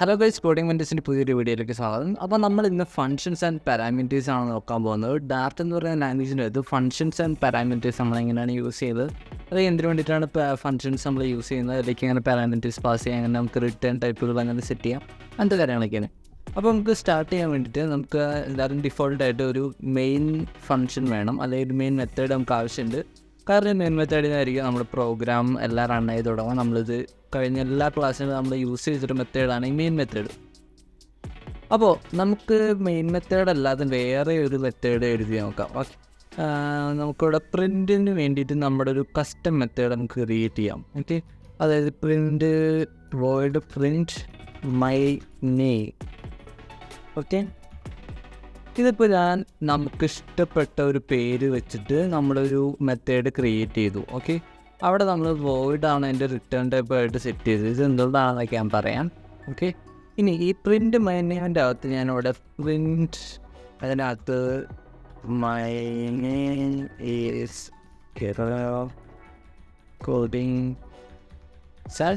Hello guys, coding മെൻറ്റേഴ്സിൻ്റെ പുതിയൊരു വീഡിയോയിലേക്ക് സ്വാഗതം. അപ്പോൾ നമ്മൾ ഇന്ന് ഫങ്ഷൻസ് ആൻഡ് പാരാമീറ്റേഴ്സ് ആണ് നോക്കാൻ പോകുന്നത്. ഡാർട്ട് എന്ന് പറയുന്ന ലാംഗ്വേജിൻ്റെ അത് ഫങ്ഷൻസ് ആൻഡ് പാരാമീറ്റേഴ്സ് നമ്മൾ എങ്ങനെയാണ് യൂസ് ചെയ്തത്, അത് എന്തിനു വേണ്ടിയിട്ടാണ് ഫങ്ഷൻസ് നമ്മൾ യൂസ് ചെയ്യുന്നത്, അതിലേക്ക് എങ്ങനെ പാരാമീറ്റേഴ്സ് പാസ് ചെയ്യാം, അങ്ങനെ നമുക്ക് റിട്ടേൺ ടൈപ്പുകൾ അങ്ങനെ സെറ്റ് ചെയ്യാം, അങ്ങനത്തെ കാര്യങ്ങളൊക്കെയാണ്. അപ്പോൾ നമുക്ക് സ്റ്റാർട്ട് ചെയ്യാൻ വേണ്ടിയിട്ട് നമുക്ക് എല്ലാവരും ഡിഫോൾട്ടായിട്ട് ഒരു മെയിൻ ഫങ്ഷൻ വേണം, അല്ലെങ്കിൽ ഒരു മെയിൻ മെത്തേഡ് നമുക്ക് ആവശ്യമുണ്ട്. കാരണം മെയിൻ മെത്തേഡിനായിരിക്കും നമ്മുടെ പ്രോഗ്രാം എല്ലാം റൺ ചെയ്ത് തുടങ്ങാം. നമ്മളിത് കഴിഞ്ഞ എല്ലാ ക്ലാസ്സിലും നമ്മൾ യൂസ് ചെയ്തൊരു മെത്തേഡാണ് ഈ മെയിൻ മെത്തേഡ്. അപ്പോൾ നമുക്ക് മെയിൻ മെത്തേഡ് അല്ലാതെ വേറെ ഒരു മെത്തേഡ് എഴുതി നോക്കാം. ഓക്കെ, നമുക്കിവിടെ പ്രിൻറ്റിന് വേണ്ടിയിട്ട് നമ്മുടെ ഒരു കസ്റ്റം മെത്തേഡ് നമുക്ക് ക്രിയേറ്റ് ചെയ്യാം. ഓക്കെ, അതായത് പ്രിൻറ്റ് മൈ നെയിം. ഓക്കെ, ഇതിപ്പോൾ നമുക്കിഷ്ടപ്പെട്ട ഒരു പേര് വെച്ചിട്ട് നമ്മളൊരു മെത്തേഡ് ക്രിയേറ്റ് ചെയ്തു. ഓക്കെ, അവിടെ നമ്മൾ വോയിഡാണ് അതിൻ്റെ റിട്ടേൺ ടൈപ്പായിട്ട് സെറ്റ് ചെയ്തത്. ഇത് എന്തുകൊണ്ടാണെന്നൊക്കെ ഞാൻ പറയാം. ഓക്കെ, ഇനി ഈ പ്രിൻറ്റ് മൈ നെയിമിൻ്റെ അകത്ത് ഞാനിവിടെ പ്രിൻറ്റ് അതിനകത്ത് my name is coding sir.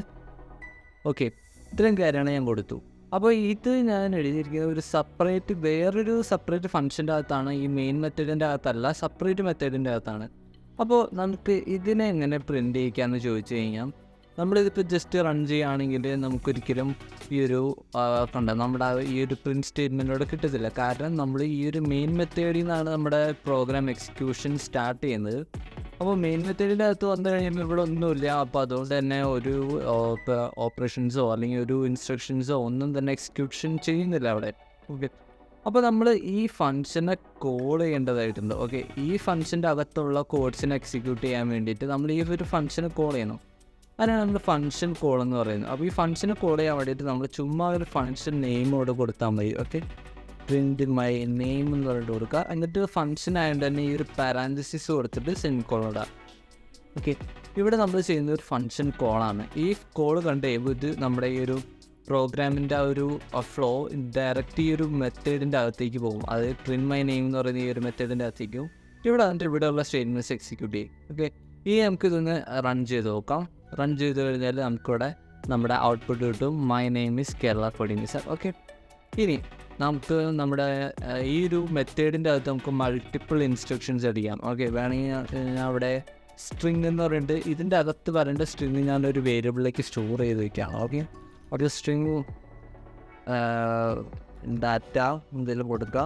Okay, ഇത്രയും കാര്യമാണ് ഞാൻ കൊടുത്തു. അപ്പോൾ ഇത് ഞാൻ എഴുതിയിരിക്കുന്നത് ഒരു വേറൊരു സെപ്പറേറ്റ് ഫംഗ്ഷൻ്റെ അകത്താണ്, ഈ മെയിൻ മെത്തേഡിൻ്റെ അകത്തല്ല, സെപ്പറേറ്റ് മെത്തേഡിൻ്റെ അകത്താണ്. അപ്പോൾ നമുക്ക് ഇതിനെ എങ്ങനെ പ്രിൻറ്റ് ചെയ്യിക്കാമെന്ന് ചോദിച്ചു കഴിഞ്ഞാൽ, നമ്മളിതിപ്പോൾ ജസ്റ്റ് റൺ ചെയ്യുകയാണെങ്കിൽ നമുക്കൊരിക്കലും ഈ ഒരു നമ്മുടെ ഈ ഒരു പ്രിൻറ്റ് സ്റ്റേറ്റ്മെൻറ്റോട് കിട്ടത്തില്ല. കാരണം നമ്മൾ ഈ ഒരു മെയിൻ മെത്തേഡിൽ നിന്നാണ് നമ്മുടെ പ്രോഗ്രാം എക്സിക്യൂഷൻ സ്റ്റാർട്ട് ചെയ്യുന്നത്. അപ്പോൾ മെയിൻ മെത്തേഡിൻ്റെ അകത്ത് വന്നു കഴിയുമ്പോൾ ഇവിടെ ഒന്നുമില്ല. അപ്പോൾ അതുകൊണ്ട് തന്നെ ഒരു ഓപ്പറേഷൻസോ അല്ലെങ്കിൽ ഒരു ഇൻസ്ട്രക്ഷൻസോ ഒന്നും തന്നെ എക്സിക്യൂഷൻ ചെയ്യുന്നില്ല അവിടെ. ഓക്കെ, അപ്പോൾ നമ്മൾ ഈ ഫംഗ്ഷനെ കോൾ ചെയ്യേണ്ടതായിട്ടുണ്ട്. ഓക്കെ, ഈ ഫംഗ്ഷൻ്റെ അകത്തുള്ള കോഡ്സിനെ എക്സിക്യൂട്ട് ചെയ്യാൻ വേണ്ടിയിട്ട് നമ്മൾ ഈ ഒരു ഫംഗ്ഷനെ കോൾ ചെയ്യണം. അതിനാണ് നമ്മൾ ഫംഗ്ഷൻ കോൾ എന്ന് പറയുന്നത്. അപ്പോൾ ഈ ഫംഗ്ഷനെ കോൾ ചെയ്യാൻ വേണ്ടിയിട്ട് നമ്മൾ ചുമ്മാ ഒരു ഫംഗ്ഷൻ നെയിമോട് കൊടുത്താൽ മതി. ഓക്കെ, പ്രിൻറ്റ് മൈ നെയിം എന്ന് പറഞ്ഞിട്ട് കൊടുക്കുക. എന്നിട്ട് ഫംഗ്ഷൻ ആയതുകൊണ്ട് തന്നെ ഈ ഒരു പാരാന്തസിസ് കൊടുത്തിട്ട് സെമിക്കോളൻ ഇടുക. ഓക്കെ, ഇവിടെ നമ്മൾ ചെയ്യുന്ന ഒരു ഫംഗ്ഷൻ കോളാണ്. ഈ കോൾ കണ്ട് കഴിയുമ്പോൾ ഇത് നമ്മുടെ ഈ ഒരു പ്രോഗ്രാമിൻ്റെ ആ ഒരു ഫ്ലോ ഡയറക്റ്റ് ഈ ഒരു മെത്തേഡിൻ്റെ അകത്തേക്ക് പോകും. അത് പ്രിൻറ്റ് മൈ നെയിം എന്ന് പറയുന്ന ഈ ഒരു മെത്തേഡിൻ്റെ അകത്തേക്കും ഇവിടെ വന്നിട്ട് ഇവിടെയുള്ള സ്റ്റേറ്റ്മെൻറ്റ്സ് എക്സിക്യൂട്ട് ചെയ്യും. ഓക്കെ, നമുക്കിതൊന്ന് റൺ ചെയ്ത് നോക്കാം. റൺ ചെയ്ത് കഴിഞ്ഞാൽ നമുക്കിവിടെ നമ്മുടെ ഔട്ട്പുട്ട് കിട്ടും, my name is Kerala coding sir. Okay, ഇനി നമുക്ക് നമ്മുടെ ഈ ഒരു മെത്തേഡിൻ്റെ അകത്ത് നമുക്ക് മൾട്ടിപ്പിൾ ഇൻസ്ട്രക്ഷൻസ് അടിക്കാം. ഓക്കെ, വേണമെങ്കിൽ അവിടെ സ്ട്രിങ് എന്ന് പറഞ്ഞിട്ട് ഇതിൻ്റെ അകത്ത് വരേണ്ട സ്ട്രിങ് ഞാനൊരു വേരിയബിളിലേക്ക് സ്റ്റോർ ചെയ്ത് വയ്ക്കാം. ഓക്കെ, ഒരു സ്ട്രിങ് ഡാറ്റ എന്തെങ്കിലും കൊടുക്കുക.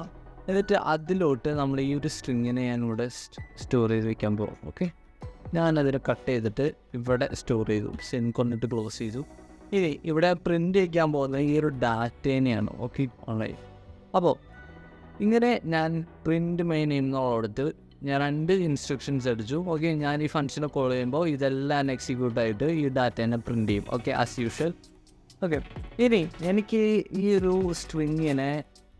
എന്നിട്ട് അതിലോട്ട് നമ്മൾ ഈ ഒരു സ്ട്രിങ്ങിനെ ഞാനിവിടെ സ്റ്റോർ ചെയ്ത് വയ്ക്കാൻ പോകും. ഓക്കെ, ഞാനതിനെ കട്ട് ചെയ്തിട്ട് ഇവിടെ സ്റ്റോർ ചെയ്തു, സെൻ കൊണ്ടിട്ട് ക്ലോസ് ചെയ്തു. ഇനി ഇവിടെ പ്രിൻ്റ് ചെയ്യാൻ പോകുന്നത് ഈ ഒരു ഡാറ്റേനെയാണ്. Okay, online. അപ്പോൾ ഇങ്ങനെ ഞാൻ പ്രിൻറ്റ് മൈ നെയിം എന്നുള്ളടത്ത് ഞാൻ 2 ഇൻസ്ട്രക്ഷൻസ് അടിച്ചു. ഓക്കെ, ഞാൻ ഈ ഫംഗ്ഷനെ കോൾ ചെയ്യുമ്പോൾ ഇതെല്ലാം എക്സിക്യൂട്ടായിട്ട് ഈ ഡാറ്റേനെ പ്രിൻറ്റ് ചെയ്യും. Okay, as usual. ഓക്കെ, ഇനി എനിക്ക് ഈ ഒരു സ്ട്രിങ്ങിനെ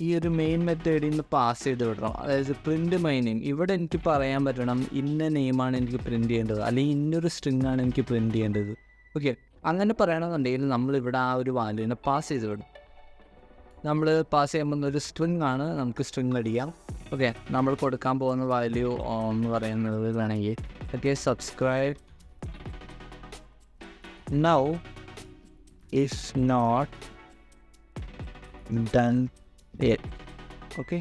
ഈ ഒരു മെയിൻ മെത്തേഡിൽ നിന്ന് പാസ് ചെയ്ത് വിടണം. അതായത് പ്രിൻറ്റ് മൈ നെയിം, ഇവിടെ എനിക്ക് പറയാൻ പറ്റണം ഇന്ന നെയിമാണ് എനിക്ക് പ്രിൻറ്റ് ചെയ്യേണ്ടത്, അല്ലെങ്കിൽ ഇന്നൊരു സ്ട്രിങ്ങാണ് എനിക്ക് പ്രിൻറ്റ് ചെയ്യേണ്ടത്. ഓക്കെ, അങ്ങനെ പറയണമെന്നുണ്ടെങ്കിൽ നമ്മളിവിടെ ആ ഒരു വാല്യൂവിനെ പാസ് ചെയ്ത് വിടും. നമ്മൾ പാസ് ചെയ്യുമ്പോൾ ഒരു സ്ട്രിങ് ആണ്, നമുക്ക് സ്ട്രിങ് അടിക്കാം. ഓക്കെ, നമ്മൾ കൊടുക്കാൻ പോകുന്ന വാല്യൂ എന്ന് പറയുന്നത് വേണമെങ്കിൽ okay, subscribe now is not done yet. Okay,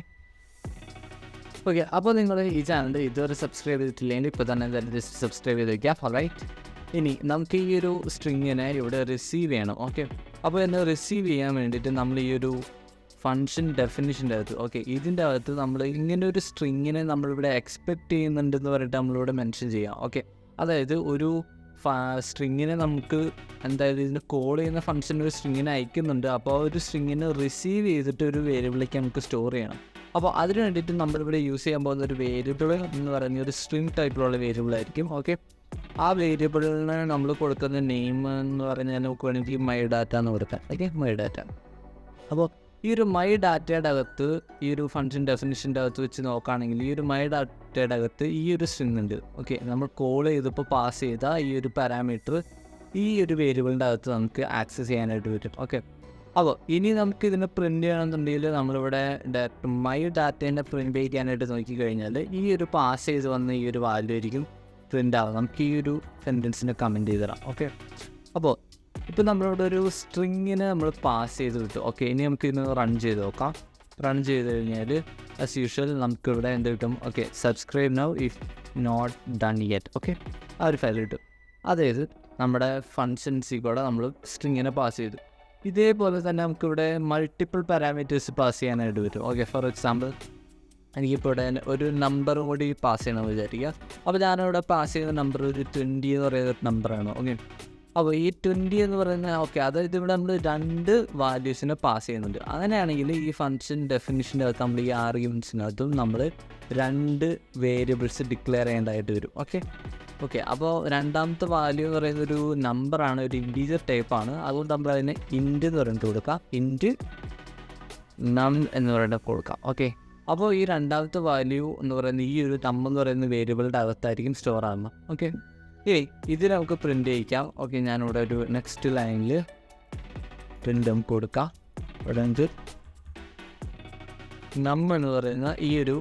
അപ്പോൾ നിങ്ങൾ ഈ ചാനൽ ഇതുവരെ സബ്സ്ക്രൈബ് ചെയ്തിട്ടില്ലെങ്കിൽ ഇപ്പോൾ തന്നെ ജസ്റ്റ് സബ്സ്ക്രൈബ് ചെയ്ത് വയ്ക്കാം. ഓൾറൈറ്റ്, ഇനി നമുക്ക് ഈ ഒരു സ്ട്രിങ്ങിനെ ഇവിടെ റിസീവ് ചെയ്യണം. ഓക്കെ, അപ്പോൾ എന്നെ റിസീവ് ചെയ്യാൻ വേണ്ടിയിട്ട് നമ്മൾ ഈ ഒരു ഫംഗ്ഷൻ ഡെഫിനിഷൻ്റെ അകത്ത് ഇതിൻ്റെ അകത്ത് നമ്മൾ ഇങ്ങനെ ഒരു സ്ട്രിങ്ങിനെ നമ്മളിവിടെ എക്സ്പെക്റ്റ് ചെയ്യുന്നുണ്ടെന്ന് പറഞ്ഞിട്ട് നമ്മളിവിടെ മെൻഷൻ ചെയ്യാം. ഓക്കെ, അതായത് ഒരു സ്ട്രിങ്ങിനെ നമുക്ക് എന്തായാലും ഇതിന് കോൾ ചെയ്യുന്ന ഫംഗ്ഷൻ ഒരു സ്ട്രിങ്ങിനെ അയക്കുന്നുണ്ട്. അപ്പോൾ ആ ഒരു സ്ട്രിങ്ങിനെ റിസീവ് ചെയ്തിട്ട് ഒരു വേരിയബിളിലേക്ക് നമുക്ക് സ്റ്റോർ ചെയ്യണം. അപ്പോൾ അതിന് വേണ്ടിയിട്ട് നമ്മളിവിടെ യൂസ് ചെയ്യാൻ പോകുന്ന ഒരു വേരിയബിൾ എന്ന് പറയുന്ന ഒരു സ്ട്രിങ് ടൈപ്പിലുള്ള വേരിയബിൾ ആയിരിക്കും. ഓക്കെ, ആ വേരിയബിളിന് നമ്മൾ കൊടുക്കുന്ന നെയിം എന്ന് പറഞ്ഞാൽ നമുക്ക് വേണമെങ്കിൽ മൈ ഡാറ്റ എന്ന് കൊടുക്കാം. Okay, my data. അപ്പോൾ ഈ ഒരു മൈ ഡാറ്റയുടെ അകത്ത് ഈ ഒരു ഫംഗ്ഷൻ ഡെഫിനിഷൻ്റെ അകത്ത് വെച്ച് നോക്കുകയാണെങ്കിൽ ഈ ഒരു മൈ ഡാറ്റയുടെ അകത്ത് ഈ ഒരു സ്ട്രിങ് ഉണ്ട്. ഓക്കെ, നമ്മൾ കോൾ ചെയ്തപ്പോൾ പാസ് ചെയ്ത ഈ ഒരു പാരാമീറ്റർ ഈ ഒരു വേരിയബിളിൻ്റെ അകത്ത് നമുക്ക് ആക്സസ് ചെയ്യാനായിട്ട് പറ്റും. ഓക്കെ, അപ്പോൾ ഇനി നമുക്ക് ഇതിനെ പ്രിൻറ്റ് ചെയ്യണമെന്നുണ്ടെങ്കിൽ നമ്മളിവിടെ മൈ ഡാറ്റേനെ പ്രിൻറ്റ് ചെയ്യാനായിട്ട് നോക്കിക്കഴിഞ്ഞാൽ ഈ ഒരു പാസ് ചെയ്ത് വന്ന ഈ ഒരു വാല്യൂ ആയിരിക്കും പ്രിൻ്റ് ആവും. നമുക്ക് ഈ ഒരു സെൻറ്റൻസിനെ കമൻറ്റ് ചെയ്ത് തരാം. ഓക്കെ, അപ്പോൾ ഇപ്പോൾ നമ്മളിവിടെ ഒരു സ്ട്രിങ്ങിനെ നമ്മൾ പാസ് ചെയ്ത് കിട്ടും. ഓക്കെ, ഇനി നമുക്ക് ഇന്ന് റൺ ചെയ്ത് നോക്കാം. റൺ ചെയ്ത് കഴിഞ്ഞാൽ ആസ് യൂഷ്വൽ നമുക്കിവിടെ എന്ത് കിട്ടും? Okay, subscribe now if not done yet. Okay, ആ ഒരു ഫയൽ കിട്ടും. അതായത് നമ്മുടെ ഫങ്ഷൻസിൽ കൂടെ നമ്മൾ സ്ട്രിങ്ങിനെ പാസ് ചെയ്തു. ഇതേപോലെ തന്നെ നമുക്കിവിടെ മൾട്ടിപ്പിൾ പാരാമീറ്റേഴ്സ് പാസ് ചെയ്യാനായിട്ട് വരും. ഓക്കെ, ഫോർ എക്സാമ്പിൾ എനിക്കിപ്പോൾ ഇവിടെ ഒരു നമ്പർ കൂടി പാസ് ചെയ്യണമെന്ന് വിചാരിക്കുക. അപ്പോൾ ഞാനിവിടെ പാസ് ചെയ്യുന്ന നമ്പർ ഒരു 20 എന്ന് പറയുന്ന ഒരു നമ്പറാണ്. ഓക്കെ, അപ്പോൾ ഈ 20 എന്ന് പറയുന്ന ഓക്കെ, അതായത് ഇവിടെ നമ്മൾ 2 വാല്യൂസിനെ പാസ് ചെയ്യുന്നുണ്ട്. അങ്ങനെയാണെങ്കിൽ ഈ ഫംഗ്ഷൻ ഡെഫിനിഷൻ്റെ അകത്ത് നമ്മൾ ഈ ആർഗ്യുമെൻറ്റ്സിനകത്തും നമ്മൾ 2 വേരിയബിൾസ് ഡിക്ലെയർ ചെയ്യേണ്ടതായിട്ട് വരും. ഓക്കെ, അപ്പോൾ രണ്ടാമത്തെ വാല്യൂ എന്ന് പറയുന്ന ഒരു നമ്പറാണ്, ഒരു ഇൻറ്റീജർ ടൈപ്പാണ്. അതുകൊണ്ട് നമ്മൾ അതിനെ ഇൻറ്റ് എന്ന് പറഞ്ഞിട്ട് കൊടുക്കാം. ഇൻറ്റ് നം എന്ന് പറഞ്ഞിട്ട് കൊടുക്കാം. ഓക്കെ, അപ്പോൾ ഈ രണ്ടാമത്തെ വാല്യൂ എന്ന് പറയുന്ന ഈ ഒരു നം എന്ന് പറയുന്ന വേരിയബിളിൻ്റെ അകത്തായിരിക്കും സ്റ്റോർ ആകുന്നത്. ഓക്കെ, ഇത് നമുക്ക് പ്രിൻ്റ് ചെയ്യിക്കാം. ഓക്കെ, ഞാനിവിടെ ഒരു നെക്സ്റ്റ് ലൈനിൽ പ്രിൻ്റ് നമുക്ക് കൊടുക്കാം. ഇവിടെ നമുക്ക് നം എന്ന് പറയുന്ന ഈ ഒരു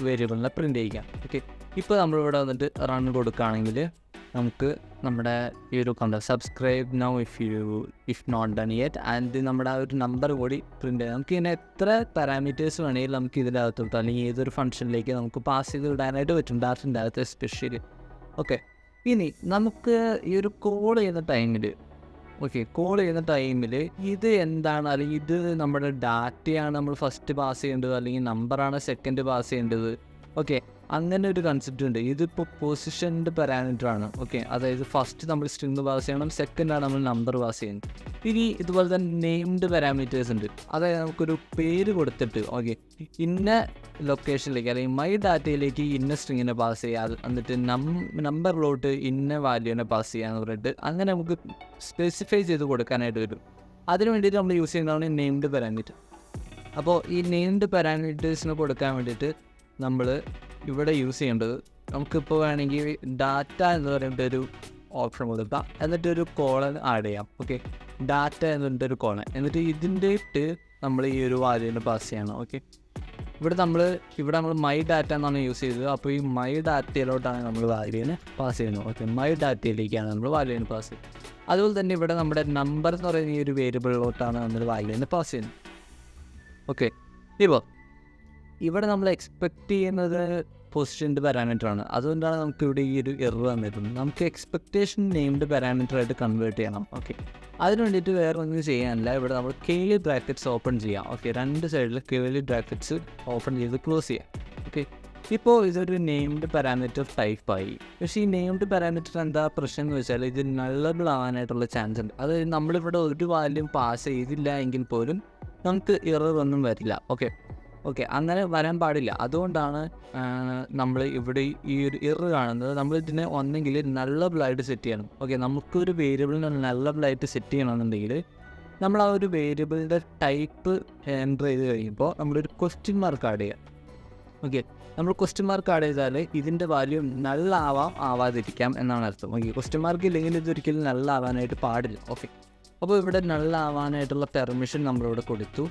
വേരിയബിളിനെ പ്രിൻ്റ് ചെയ്യിക്കാം. ഓക്കെ, ഇപ്പോൾ നമ്മളിവിടെ വന്നിട്ട് റൺ കൊടുക്കുകയാണെങ്കിൽ നമുക്ക് നമ്മുടെ ഈ ഒരു subscribe now if not done yet and നമ്മുടെ ആ ഒരു നമ്പർ കൂടി പ്രിൻ്റ് ചെയ്യാം. നമുക്ക് ഇതിനെ എത്ര പാരാമീറ്റേഴ്സ് വേണമെങ്കിൽ നമുക്ക് ഇതിൻ്റെ അകത്തോട്ട് അല്ലെങ്കിൽ ഏതൊരു ഫംഗ്ഷനിലേക്ക് നമുക്ക് പാസ് ചെയ്ത് വിടാനായിട്ട് പറ്റും, ഡാറ്റൻ്റെ അകത്ത് എസ്പെഷ്യലി. ഓക്കെ, ഇനി നമുക്ക് ഈ ഒരു കോൾ ചെയ്യുന്ന ടൈമിൽ ഇത് എന്താണ്, അല്ലെങ്കിൽ ഇത് നമ്മുടെ ഡാറ്റയാണ് നമ്മൾ ഫസ്റ്റ് പാസ് ചെയ്യേണ്ടത് അല്ലെങ്കിൽ നമ്പറാണ് സെക്കൻഡ് പാസ് ചെയ്യേണ്ടത്? ഓക്കെ, അങ്ങനെ ഒരു കൺസെപ്റ്റ് ഉണ്ട്. ഇതിപ്പോൾ പൊസിഷൻഡ് പാരാമീറ്ററാണ്. ഓക്കെ, അതായത് ഫസ്റ്റ് നമ്മൾ സ്ട്രിങ് പാസ് ചെയ്യണം, സെക്കൻഡാണ് നമ്മൾ നമ്പർ പാസ് ചെയ്യുന്നത്. ഇനി ഇതുപോലെ തന്നെ നെയിംഡ് പാരാമീറ്റേഴ്സ് ഉണ്ട്. അതായത് നമുക്കൊരു പേര് കൊടുത്തിട്ട് ഓക്കെ ഇന്ന ലൊക്കേഷനിലേക്ക് അല്ലെങ്കിൽ മൈ ഡാറ്റയിലേക്ക് ഇന്ന സ്ട്രിങ്ങിനെ പാസ് ചെയ്യുക, എന്നിട്ട് നമ്പറിലോട്ട് ഇന്ന വാല്യൂവിനെ പാസ് ചെയ്യാന്ന് പറഞ്ഞിട്ട് അങ്ങനെ നമുക്ക് സ്പെസിഫൈ ചെയ്ത് കൊടുക്കാനായിട്ട് വരും. അതിന് വേണ്ടിയിട്ട് നമ്മൾ യൂസ് ചെയ്യുന്നതാണ് നെയിംഡ് പാരാമീറ്റർ. അപ്പോൾ ഈ നെയിംഡ് പാരാമീറ്റേഴ്സിന് കൊടുക്കാൻ വേണ്ടിയിട്ട് നമ്മൾ ഇവിടെ യൂസ് ചെയ്യേണ്ടത്, നമുക്കിപ്പോൾ വേണമെങ്കിൽ ഡാറ്റ എന്ന് പറയുന്ന ഒരു ഓപ്ഷൻ കൊടുക്കാം, എന്നിട്ടൊരു കോളൻ ആഡ് ചെയ്യാം. ഓക്കെ, ഡാറ്റ എന്നിട്ടൊരു കോളൻ, എന്നിട്ട് ഇതിൻ്റെ ഇട്ട് നമ്മൾ ഈ ഒരു വാല്യൂവിനെ പാസ് ചെയ്യണം. ഓക്കെ, ഇവിടെ നമ്മൾ മൈ ഡാറ്റ എന്നാണ് യൂസ് ചെയ്തത്. അപ്പോൾ ഈ മൈ ഡാറ്റയിലോട്ടാണ് നമ്മൾ വാല്യൂവിനെ പാസ് ചെയ്യുന്നത്. ഓക്കെ, മൈ ഡാറ്റയിലേക്കാണ് നമ്മൾ വാല്യൂവിനെ പാസ് ചെയ്യുന്നത്. അതുപോലെ തന്നെ ഇവിടെ നമ്മുടെ നമ്പർ എന്ന് പറയുന്ന ഈ ഒരു വേരിയബിളിലോട്ടാണ് നമ്മൾ വാല്യൂവിനെ പാസ് ചെയ്യുന്നത്. ഓക്കെ, ഇപ്പോൾ ഇവിടെ നമ്മൾ എക്സ്പെക്റ്റ് ചെയ്യുന്നത് പൊസിഷൻഡ് പാരാമീറ്ററാണ്. അതുകൊണ്ടാണ് നമുക്ക് ഇവിടെ ഈ ഒരു എറർ വന്നിരുന്നത്. നമുക്ക് എക്സ്പെക്റ്റേഷൻ നെയിംഡ് പാരാമീറ്ററായിട്ട് കൺവേർട്ട് ചെയ്യണം. ഓക്കെ, അതിന് വേണ്ടിയിട്ട് വേറെ ഒന്നും ചെയ്യാനില്ല. ഇവിടെ നമ്മൾ കേളി ബ്രാക്കറ്റ്സ് ഓപ്പൺ ചെയ്യാം. ഓക്കെ, 2 സൈഡിൽ കേളി ബ്രാക്കറ്റ്സ് ഓപ്പൺ ചെയ്ത് ക്ലോസ് ചെയ്യാം. ഓക്കെ, ഇപ്പോൾ ഇതൊരു നെയിംഡ് പാരാമീറ്റർ ടൈപ്പായി. പക്ഷേ ഈ നെയിംഡ് പാരാമീറ്റർ എന്താ പ്രശ്നം എന്ന് വെച്ചാൽ ഇത് നള്ളബിൾ ആവാനായിട്ടുള്ള ചാൻസ് ഉണ്ട്. അതായത് നമ്മളിവിടെ ഒരു വാല്യൂ പാസ് ചെയ്തില്ല എങ്കിൽ പോലും നമുക്ക് എറർ ഒന്നും വരില്ല. ഓക്കെ, അങ്ങനെ വരാൻ പാടില്ല. അതുകൊണ്ടാണ് നമ്മൾ ഇവിടെ ഈ ഒരു എറർ കാണുന്നത്. നമ്മളിതിനെ ഒന്നെങ്കിൽ നള്ളബിളായിട്ട് സെറ്റ് ചെയ്യണം. ഓക്കെ, നമുക്കൊരു വേരിയബിളിനെ നള്ളബിളായിട്ട് സെറ്റ് ചെയ്യണമെന്നുണ്ടെങ്കിൽ നമ്മൾ ആ ഒരു വേരിയബിളിൻ്റെ ടൈപ്പ് എൻ്റർ ചെയ്ത് കഴിയുമ്പോൾ നമ്മളൊരു ക്വസ്റ്റ്യൻ മാർക്ക് ആഡ് ചെയ്യാം. ഓക്കെ, നമ്മൾ ക്വസ്റ്റ്യൻ മാർക്ക് ആഡ് ചെയ്താൽ ഇതിൻ്റെ വാല്യൂ ആവാതിരിക്കാം എന്നാണ് അർത്ഥം. ഓക്കെ, ക്വസ്റ്റ്യൻ മാർക്ക് ഇല്ലെങ്കിൽ ഇതൊരിക്കലും നള്ളാവാനായിട്ട് പാടില്ല. ഓക്കെ, അപ്പോൾ ഇവിടെ നള്ളാവാനായിട്ടുള്ള പെർമിഷൻ നമ്മളിവിടെ കൊടുത്തു.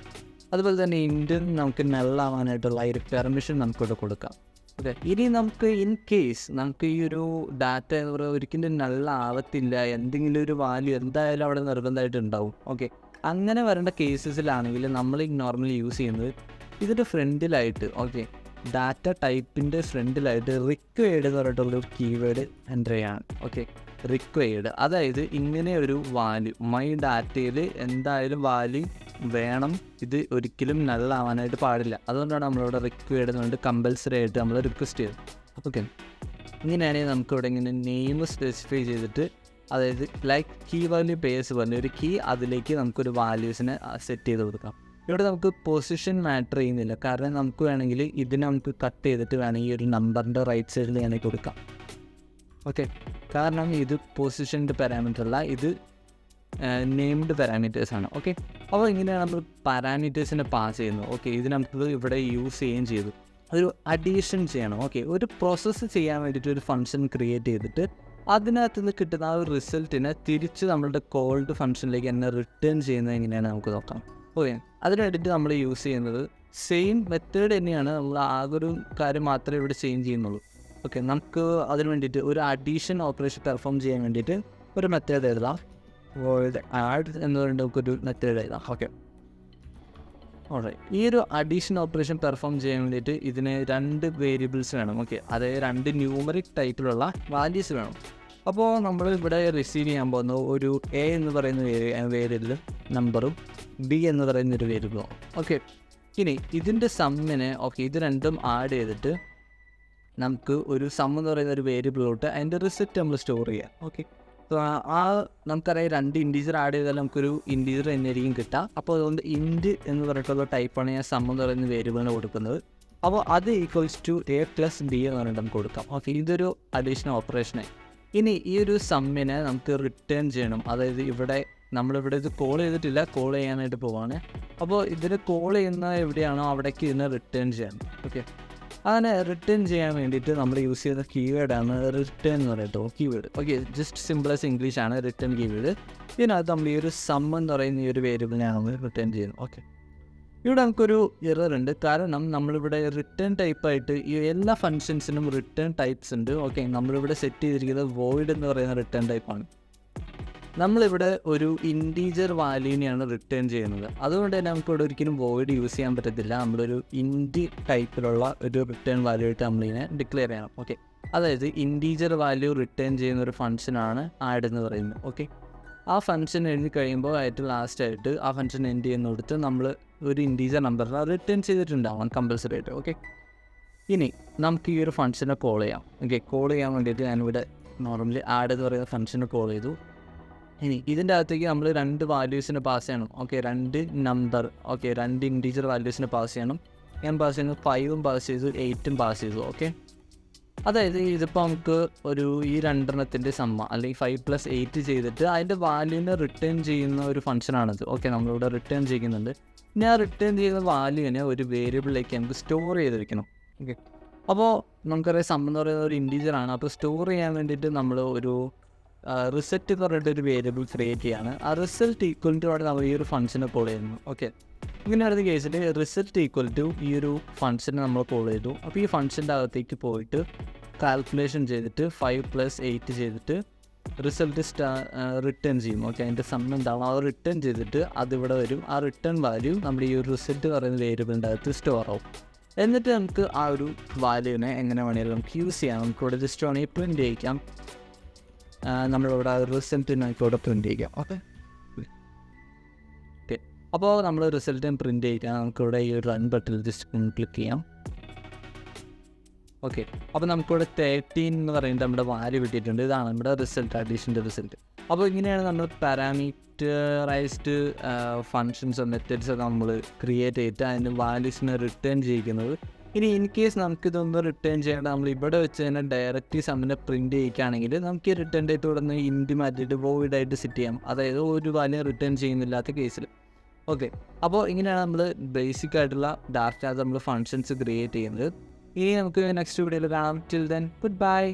അതുപോലെ തന്നെ ഇൻറ്റും നമുക്ക് നള്ളാവാനായിട്ടുള്ള ഈ ഒരു പെർമിഷൻ നമുക്കിവിടെ കൊടുക്കാം. ഓക്കെ, ഇനി നമുക്ക് ഇൻ കേസ് നമുക്ക് ഈ ഒരു ഡാറ്റ എന്ന് പറയുക ഒരിക്കലും നള്ളാവത്തില്ല, എന്തെങ്കിലും ഒരു വാല്യൂ എന്തായാലും അവിടെ നിർബന്ധമായിട്ട് ഉണ്ടാവും. ഓക്കെ, അങ്ങനെ വരേണ്ട കേസസിലാണെങ്കിൽ നമ്മൾ നോർമലി യൂസ് ചെയ്യുന്നത് ഇതിൻ്റെ ഫ്രണ്ടിലായിട്ട് ഡാറ്റ ടൈപ്പിൻ്റെ ഫ്രണ്ടിലായിട്ട് റിക്വയർഡ് എന്ന് പറഞ്ഞിട്ടുള്ളൊരു കീവേഡ് എൻ്റർ ചെയ്യാണ്. ഓക്കെ, റിക്വയർഡ്, അതായത് ഇങ്ങനെ ഒരു വാല്യൂ മൈ ഡാറ്റയിൽ എന്തായാലും വാല്യൂ വേണം, ഇത് ഒരിക്കലും നള്ളാവാനായിട്ട് പാടില്ല. അതുകൊണ്ടാണ് നമ്മളിവിടെ റിക്വയർഡ് എന്ന് പറഞ്ഞിട്ട് കമ്പൽസറി ആയിട്ട് നമ്മൾ റിക്വസ്റ്റ് ചെയ്തത്. ഓക്കെ, ഇങ്ങനെയാണെങ്കിൽ നമുക്കിവിടെ ഇങ്ങനെ നെയിം സ്പെസിഫൈ ചെയ്തിട്ട്, അതായത് ലൈക്ക് കീ വാല്യൂ പേഴ്സ് പറഞ്ഞ ഒരു കീ, അതിലേക്ക് നമുക്കൊരു വാല്യൂസിനെ സെറ്റ് ചെയ്ത് കൊടുക്കാം. ഇവിടെ നമുക്ക് പൊസിഷൻ മാറ്റർ ചെയ്യുന്നില്ല, കാരണം നമുക്ക് വേണമെങ്കിൽ ഇതിനെ നമുക്ക് കട്ട് ചെയ്തിട്ട് വേണമെങ്കിൽ ഒരു നമ്പറിൻ്റെ റൈറ്റ് സൈഡിൽ വേണമെങ്കിൽ കൊടുക്കാം. ഓക്കെ, കാരണം ഇത് പൊസിഷൻഡ് പാരാമീറ്റർ അല്ല, ഇത് നെയിംഡ് പാരാമീറ്റേഴ്സാണ്. ഓക്കെ, അപ്പോൾ ഇങ്ങനെയാണ് നമ്മൾ പാരാമീറ്റേഴ്സിനെ പാസ് ചെയ്യുന്നത്. ഓക്കെ, ഇത് നമുക്ക് ഇവിടെ യൂസ് ചെയ്യുകയും ചെയ്തു. ഒരു അഡീഷൻ ചെയ്യണം. ഓക്കെ, ഒരു പ്രോസസ്സ് ചെയ്യാൻ വേണ്ടിയിട്ട് ഒരു ഫംഗ്ഷൻ ക്രിയേറ്റ് ചെയ്തിട്ട് അതിനകത്ത് നിന്ന് കിട്ടുന്ന ആ ഒരു റിസൾട്ടിനെ തിരിച്ച് നമ്മളുടെ കോൾഡ് ഫംഗ്ഷനിലേക്ക് തന്നെ റിട്ടേൺ ചെയ്യുന്നത് എങ്ങനെയാണ് നമുക്ക് നോക്കാം. ഓക്കെ, അതിന് വേണ്ടിയിട്ട് നമ്മൾ യൂസ് ചെയ്യുന്നത് സെയിം മെത്തേഡ് തന്നെയാണ്. നമ്മൾ ആകൊരു കാര്യം മാത്രമേ ഇവിടെ ചേഞ്ച് ചെയ്യുന്നുള്ളൂ. ഓക്കെ, നമുക്ക് അതിന് വേണ്ടിയിട്ട് ഒരു അഡീഷൻ ഓപ്പറേഷൻ പെർഫോം ചെയ്യാൻ വേണ്ടിയിട്ട് ഒരു മെത്തേഡ് എഴുതാം. വോയിഡ് ആഡ് എന്ന് പറയുന്നത് നമുക്കൊരു മെത്തേഡ് എഴുതാം. Okay, alright. ഈ ഒരു അഡീഷൻ ഓപ്പറേഷൻ പെർഫോം ചെയ്യാൻ വേണ്ടിയിട്ട് ഇതിന് 2 വേരിയബിൾസ് വേണം. ഓക്കെ, അതായത് 2 ന്യൂമറിക് ടൈപ്പിലുള്ള വാല്യൂസ് വേണം. അപ്പോൾ നമ്മൾ ഇവിടെ റിസീവ് ചെയ്യാൻ പോകുന്ന ഒരു എ എന്ന് പറയുന്ന വേരിയബിൾ നമ്പറും ബി എന്ന് പറയുന്നൊരു വേരിയബിളും. ഓക്കെ, ഇനി ഇതിൻ്റെ സമ്മിനെ ഇത് രണ്ടും ആഡ് ചെയ്തിട്ട് നമുക്ക് ഒരു സം എന്ന് പറയുന്ന ഒരു വേരിയബിളിലോട്ട് അതിൻ്റെ റിസൾട്ട് നമ്മൾ സ്റ്റോർ ചെയ്യാം. ഓക്കെ, നമുക്കറിയാം 2 ഇൻറ്റീജർ ആഡ് ചെയ്താൽ നമുക്കൊരു ഇൻറ്റീജർ എന്നായിരിക്കും കിട്ടുക. അപ്പോൾ അതുകൊണ്ട് ഇൻറ്റ് എന്ന് പറഞ്ഞിട്ടുള്ള ടൈപ്പാണ് ഞാൻ സം എന്ന് പറയുന്ന വേരിയബിളിന് കൊടുക്കുന്നത്. അപ്പോൾ അത് equals to A plus B എന്ന് പറഞ്ഞിട്ട് നമുക്ക് കൊടുക്കാം. ഓക്കെ, ഇതൊരു അഡീഷണൽ ഓപ്പറേഷനെ. ഇനി ഈ ഒരു സമ്മിനെ നമുക്ക് റിട്ടേൺ ചെയ്യണം. അതായത് നമ്മളിവിടെ ഇത് കോൾ ചെയ്തിട്ടില്ല, കോൾ ചെയ്യാനായിട്ട് പോവാണ്. അപ്പോൾ ഇതിന് കോൾ ചെയ്യുന്ന എവിടെയാണോ അവിടേക്ക് ഇതിനെ റിട്ടേൺ ചെയ്യണം. ഓക്കെ, അങ്ങനെ റിട്ടേൺ ചെയ്യാൻ വേണ്ടിയിട്ട് നമ്മൾ യൂസ് ചെയ്യുന്ന കീവേഡാണ് റിട്ടേൺ എന്ന് പറയുന്നത് keyword. Okay, just simple as English ആണ് റിട്ടേൺ കീവേഡ്. ഇതിനകത്ത് നമ്മൾ ഈ ഒരു സം എന്ന് പറയുന്ന ഈ ഒരു വേരിയബിളിനെയാണ് നമ്മൾ റിട്ടേൺ ചെയ്യുന്നത്. ഓക്കെ, ഇവിടെ നമുക്കൊരു എറർ ഉണ്ട്. കാരണം നമ്മളിവിടെ റിട്ടേൺ ടൈപ്പായിട്ട് ഈ എല്ലാ ഫങ്ഷൻസിനും റിട്ടേൺ ടൈപ്സ് ഉണ്ട്. ഓക്കെ, നമ്മളിവിടെ സെറ്റ് ചെയ്തിരിക്കുന്നത് വോയിഡ് എന്ന് പറയുന്ന റിട്ടേൺ ടൈപ്പാണ്. നമ്മളിവിടെ ഒരു ഇൻറ്റീജർ വാല്യൂവിനെയാണ് റിട്ടേൺ ചെയ്യുന്നത്. അതുകൊണ്ട് തന്നെ നമുക്കിവിടെ ഒരിക്കലും വോയിഡ് യൂസ് ചെയ്യാൻ പറ്റത്തില്ല. നമ്മളൊരു ഇൻറ്റ് ടൈപ്പിലുള്ള ഒരു റിട്ടേൺ വാല്യൂ ആയിട്ട് നമ്മളിങ്ങനെ ഡിക്ലെയർ ചെയ്യണം. ഓക്കെ, അതായത് ഇൻറ്റീജർ വാല്യൂ റിട്ടേൺ ചെയ്യുന്ന ഒരു ഫംഗ്ഷനാണ് ആഡ് എന്ന് പറയുന്നത്. ഓക്കെ, ആ ഫംഗ്ഷൻ എഴുതി കഴിയുമ്പോൾ ലാസ്റ്റായിട്ട് ആ ഫംഗ്ഷൻ എൻഡ് ചെയ്യുന്നിടത്ത് നമ്മൾ ഒരു ഇൻറ്റീജർ നമ്പറിനെ റിട്ടേൺ ചെയ്തിട്ടുണ്ടാവാം കമ്പൽസറി ആയിട്ട്. ഓക്കെ, ഇനി നമുക്ക് ഈ ഒരു ഫംഗ്ഷനെ കോൾ ചെയ്യാം. ഓക്കെ, കോൾ ചെയ്യാൻ വേണ്ടിയിട്ട് ഞാനിവിടെ നോർമലി ആഡ് എന്ന് പറയുന്ന ഫംഗ്ഷനെ കോൾ ചെയ്തു. ഇനി ഇതിൻ്റെ അകത്തേക്ക് നമ്മൾ 2 വാല്യൂസിന് പാസ് ചെയ്യണം. ഓക്കെ, 2 നമ്പർ, 2 ഇൻറ്റീജർ വാല്യൂസിന് പാസ് ചെയ്യണം. ഞാൻ പാസ് ചെയ്യുന്നത് 5ഉം പാസ് ചെയ്തു, 8ഉം പാസ് ചെയ്തു. ഓക്കെ, അതായത് ഇതിപ്പോൾ നമുക്ക് ഈ 2 സമ്മ അല്ലെങ്കിൽ 5 + 8 ചെയ്തിട്ട് അതിൻ്റെ വാല്യൂവിനെ റിട്ടേൺ ചെയ്യുന്ന ഒരു ഫംഗ്ഷനാണിത്. ഓക്കെ, നമ്മളിവിടെ റിട്ടേൺ ചെയ്യുന്നുണ്ട്. ഇനി ആ റിട്ടേൺ ചെയ്യുന്ന വാല്യൂവിനെ ഒരു വേരിയബിളിലേക്ക് നമുക്ക് സ്റ്റോർ ചെയ്ത് വെക്കണം. ഓക്കെ, അപ്പോൾ നമുക്കറിയാം സം എന്ന് പറയുന്നത് ഒരു ഇൻറ്റീജറാണ്. അപ്പോൾ സ്റ്റോർ ചെയ്യാൻ വേണ്ടിയിട്ട് നമ്മൾ ഒരു റിസൾട്ട് എന്ന് പറഞ്ഞിട്ട് ഒരു വേരിയബിൾ ക്രിയേറ്റ് ചെയ്യാണ്. ആ റിസൾട്ട് ഈക്വൽ ടു അവിടെ നമ്മൾ ഈ ഒരു ഫംഗ്ഷനെ കോൾ ചെയ്യുന്നു. ഓക്കെ, ഇങ്ങനെയായിരുന്ന കേസിൽ റിസൾട്ട് ഈക്വൽ ടു ഈ ഒരു ഫംഗ്ഷനെ നമ്മൾ കോൾ ചെയ്തു. അപ്പോൾ ഈ ഫംഗ്ഷൻ്റെ അകത്തേക്ക് പോയിട്ട് കാൽക്കുലേഷൻ ചെയ്തിട്ട് 5 + 8 ചെയ്തിട്ട് റിസൾട്ട് റിട്ടേൺ ചെയ്യും. ഓക്കെ, അതിൻ്റെ സം എന്താണ് അത് റിട്ടേൺ ചെയ്തിട്ട് അതിവിടെ വരും. ആ റിട്ടേൺ വാല്യൂ നമ്മുടെ ഈ ഒരു റിസൾട്ട് പറയുന്ന വേരിയബിളിൻ്റെ അകത്ത് സ്റ്റോർ ആവും. എന്നിട്ട് നമുക്ക് ആ ഒരു വാല്യൂവിനെ എങ്ങനെ വേണമെങ്കിലും നമുക്ക് യൂസ് ചെയ്യാം. നമുക്കിവിടെ ജസ്റ്റ് വേണമെങ്കിൽ പ്രിൻറ്റ് ചെയ്യിക്കാം. നമ്മളിവിടെ റിസൾട്ടിനൊക്കെ ഇവിടെ പ്രിൻറ്റ് ചെയ്യാം. ഓക്കെ, അപ്പോൾ നമ്മൾ റിസൾട്ടിന് പ്രിൻറ്റ് ചെയ്യിക്കാം. നമുക്കിവിടെ ഈ റൺ ബട്ടണിൽ ജസ്റ്റ് ക്ലിക്ക് ചെയ്യാം. ഓക്കെ, അപ്പോൾ നമുക്കിവിടെ 13 എന്ന് പറയുന്നത് നമ്മുടെ വാല്യൂ കിട്ടിയിട്ടുണ്ട്. ഇതാണ് നമ്മുടെ റിസൾട്ട്, അഡീഷൻ്റെ റിസൾട്ട്. അപ്പോൾ ഇങ്ങനെയാണ് നമ്മൾ പാരാമീറ്ററൈസ്ഡ് ഫങ്ഷൻസ് മെത്തേഡ്സ് നമ്മൾ ക്രിയേറ്റ് ചെയ്തിട്ട് അതിൻ്റെ വാല്യൂസിനെ റിട്ടേൺ ചെയ്യിക്കുന്നത്. ഇനി ഇൻ കേസ് നമുക്കിതൊന്ന് റിട്ടേൺ ചെയ്യേണ്ട നമ്മൾ ഇവിടെ വെച്ച് തന്നെ ഡയറക്റ്റ് സമ്മിനെ പ്രിൻറ്റ് ചെയ്യിക്കുകയാണെങ്കിൽ നമുക്ക് ഈ റിട്ടേൺ ഡേറ്റ് ഇവിടെ നിന്ന് ഇൻറ്റ് മാറ്റിയിട്ട് വോയിഡായിട്ട് സെറ്റ് ചെയ്യാം. അതായത് ഒരു വാല്യൂ റിട്ടേൺ ചെയ്യുന്നില്ലാത്ത കേസിൽ. ഓക്കെ, അപ്പോൾ ഇങ്ങനെയാണ് നമ്മൾ ബേസിക് ആയിട്ടുള്ള ഡാറ്റ നമ്മൾ ഫങ്ഷൻസ് ക്രിയേറ്റ് ചെയ്യുന്നത്. ഇനി നമുക്ക് നെക്സ്റ്റ് വീഡിയോയിൽ കാണാം. Till then good bye.